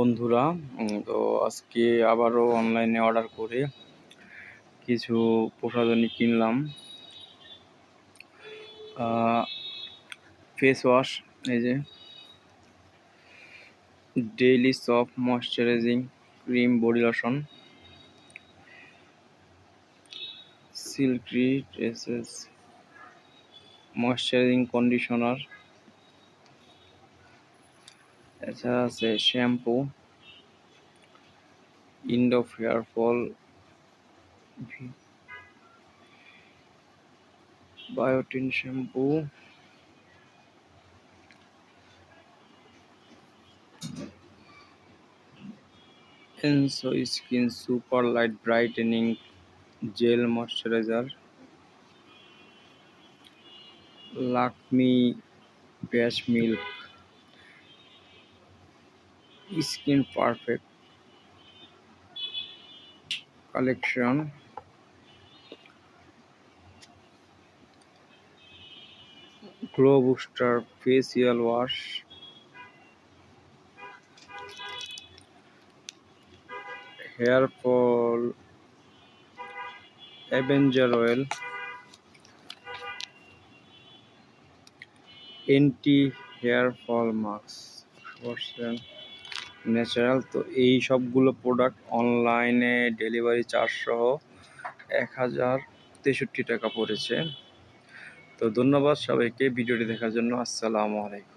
বন্ধুরা, তো আজকে আবারও অনলাইনে অর্ডার করে কিছু প্রসাধনী কিনলাম। ফেস ওয়াশ, এই যে daily soft moisturising cream, body lotion, silky tresses moisturising conditioner, এছাড়া আছে shampoo, Indo hair fall, biotin shampoo, Enso skin super light brightening gel moisturiser, Lakme ব্যাশ milk skin perfect collection, glow booster facial wash, hair fall avenger oil, anti hair fall mask natural. তো এই সবগুলো product অনলাইনে delivery charge সহ 1063 টাকা পড়েছে। তো ধন্যবাদ সবাইকে ভিডিওটি দেখার জন্য। আসসালামু আলাইকুম।